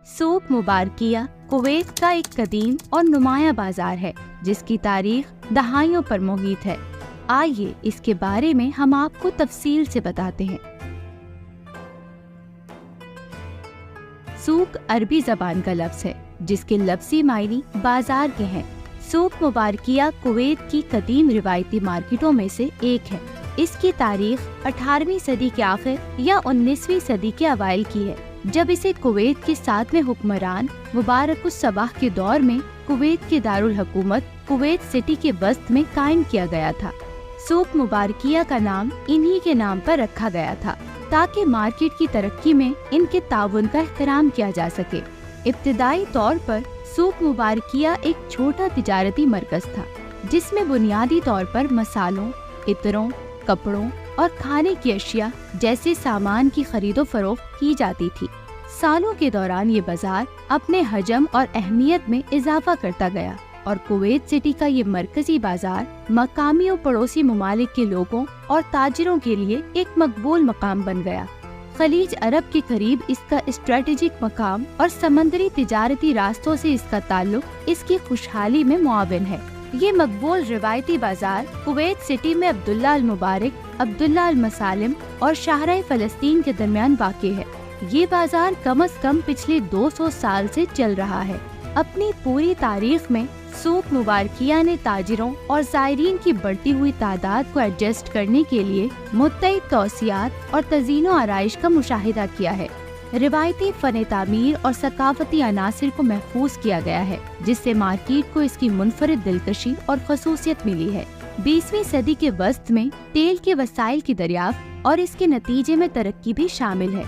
सूक मुबारकिया Kuwait का एक कदीम और नुमाया बाजार है जिसकी तारीख दहाइयों पर मुहित है। आइए इसके बारे में हम आपको तफसील से बताते हैं। सूक अरबी जबान का लफ्ज़ है जिसके लफ्ज़ी मायने बाजार के हैं। सूक मुबारकिया कुवैत की कदीम रिवायती मार्केटों में से एक है। इसकी तारीख 18वीं सदी के आखिर या 19वीं सदी के अवाइल की है, जब इसे कुवैत के 7वें हुक्मरान मुबारकुस सबाह के दौर में कुवैत के दारुल हुकूमत कुवैत सिटी के वस्त में कायम किया गया था। सूक मुबारकिया का नाम इन्हीं के नाम पर रखा गया था ताकि मार्केट की तरक्की में इनके ताउन का एहतराम किया जा सके। इब्तिदाई तौर पर सूक मुबारकिया एक छोटा तिजारती मरकज था जिसमें बुनियादी तौर पर मसालों, इत्रों, कपड़ों और खाने की अशिया जैसे सामान की खरीदो फरोख्त की जाती थी। सालों के दौरान ये बाजार अपने हजम और अहमियत में इजाफा करता गया और कुवैत सिटी का ये मरकजी बाजार मकामी और पड़ोसी ममालिक के लोगों और ताजिरों के लिए एक मकबूल मकाम बन गया। खलीज अरब के करीब इसका स्ट्रेटेजिक मकाम और समंदरी तिजारती रास्तों से इसका ताल्लुक इसकी खुशहाली में मुआविन है। ये मकबूल रिवायती बाजार कुवैत सिटी में अब्दुल्ला अल मुबारक, अब्दुल्ला अल मसालिम और शाहराह फलस्तीन के दरमियान वाक़ है। ये बाजार कम से कम पिछले 200 साल से चल रहा है। अपनी पूरी तारीख में सूक मुबारकिया ने ताजिरों और ज़ायरीन की बढ़ती हुई तादाद को एडजस्ट करने के लिए मुत्तइद तौसियात और तज़ीनो आराइश का मुशाहिदा किया है। रिवायती फन तामीर और सकाफती अनासिर को महफूज किया गया है जिससे मार्केट को इसकी मुनफरिद दिलकशी और खसूसियत मिली है। 20वीं सदी के वस्त में तेल के वसाइल की दरियाफ्त और इसके नतीजे में तरक्की भी शामिल है।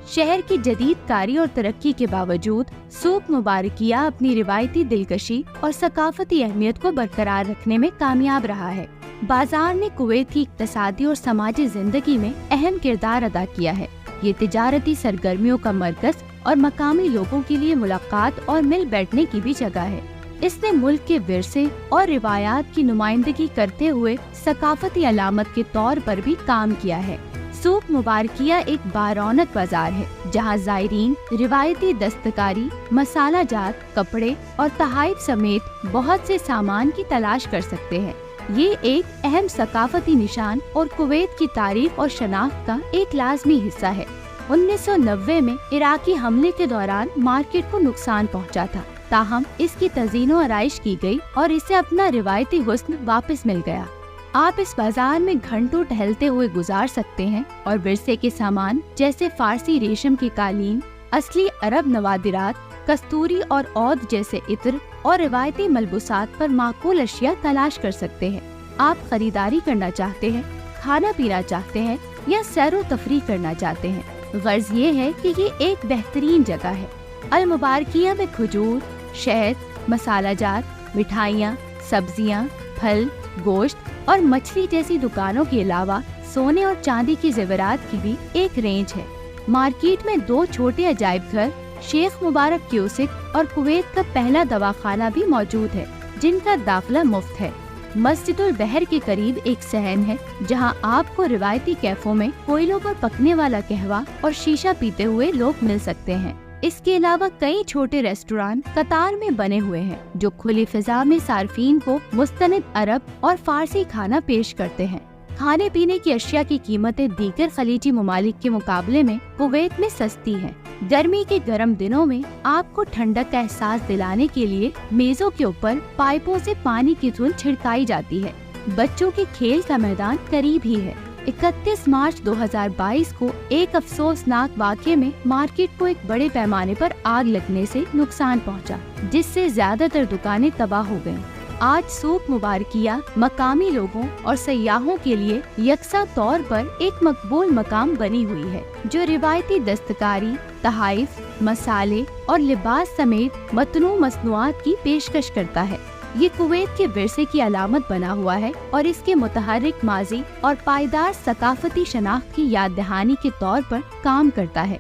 शहर की जदीद कारी और तरक्की के बावजूद सूक मुबारकिया अपनी रिवायती दिलकशी और सकाफती अहमियत को बरकरार रखने में कामयाब रहा है। बाजार ने कुवैत की इक्तिसादी और समाजी जिंदगी में अहम किरदार अदा किया है। ये तिजारती सरगर्मियों का मरकज और मकामी लोगों के लिए मुलाकात और मिल बैठने की भी जगह है। इसने मुल्क के विरसे और रिवायात की नुमाइंदगी करते हुए सकाफती अलामत के तौर पर भी काम किया है। सूक मुबारकिया एक बारौनक बाजार है जहां ज़ायरीन रिवायती दस्तकारी, मसाला जात, कपड़े और तहाइफ समेत बहुत से सामान की तलाश कर सकते हैं। ये एक अहम सकाफती निशान और कुवैत की तारीख और शनाख्त का एक लाजमी हिस्सा है। 1990 में इराकी हमले के दौरान मार्केट को नुकसान पहुंचा था, ताहम इसकी तज़ीनो आराइश की गई और इसे अपना रिवायती हुस्न वापस मिल गया। आप इस बाजार में घंटों टहलते हुए गुजार सकते हैं और विरसे के सामान जैसे फारसी रेशम की कालीन, असली अरब नवादिरात, कस्तूरी और औद जैसे इत्र और रिवायती मलबूसात पर माकूल अशिया तलाश कर सकते हैं। आप खरीदारी करना चाहते हैं, खाना पीना चाहते हैं या सैरो तफरी करना चाहते हैं, गर्ज ये है कि ये एक बेहतरीन जगह है। अल मुबारकिया में खजूर, शहद, मसाला जात, मिठाइयाँ, सब्जियाँ, फल, गोश्त और मछली जैसी दुकानों के अलावा सोने और चांदी की जेवरात की भी एक रेंज है। मार्केट में 2 छोटे अजायब घर, शेख मुबारक क्यूसिक और कुवैत का पहला दवाखाना भी मौजूद है जिनका दाखिला मुफ्त है। मस्जिदुल बहर के करीब एक सहन है जहां आपको रिवायती कैफों में कोयलों पर पकने वाला कहवा और शीशा पीते हुए लोग मिल सकते हैं। इसके अलावा कई छोटे रेस्टोरेंट कतार में बने हुए हैं जो खुली फिजा में सार्फिन को मुस्तनिद अरब और फारसी खाना पेश करते हैं। खाने पीने की अशिया की कीमतें दीगर खलीजी ममालिक के मुकाबले में कुवैत में सस्ती हैं। गर्मी के गर्म दिनों में आपको ठंडक का एहसास दिलाने के लिए मेजों के ऊपर पाइपों से पानी की धुन छिड़काई जाती है। बच्चों के खेल का मैदान करीब ही है। 31 मार्च 2022 को एक अफसोसनाक वाक़ये में मार्केट को एक बड़े पैमाने पर आग लगने से नुकसान पहुंचा, जिससे ज्यादातर दुकानें तबाह हो गयीं। आज सूक मुबारकिया मकामी लोगों और सयाहों के लिए यकसा तौर पर एक मकबूल मकाम बनी हुई है जो रिवायती दस्तकारी, तहाइफ, मसाले और लिबास समेत मतनू मसनूआत की पेशकश करता है। ये कुवैत के विरसे की अलामत बना हुआ है और इसके मुतहर्रिक माजी और पायदार सकाफती शनाख्त की याद दहानी के तौर पर काम करता है।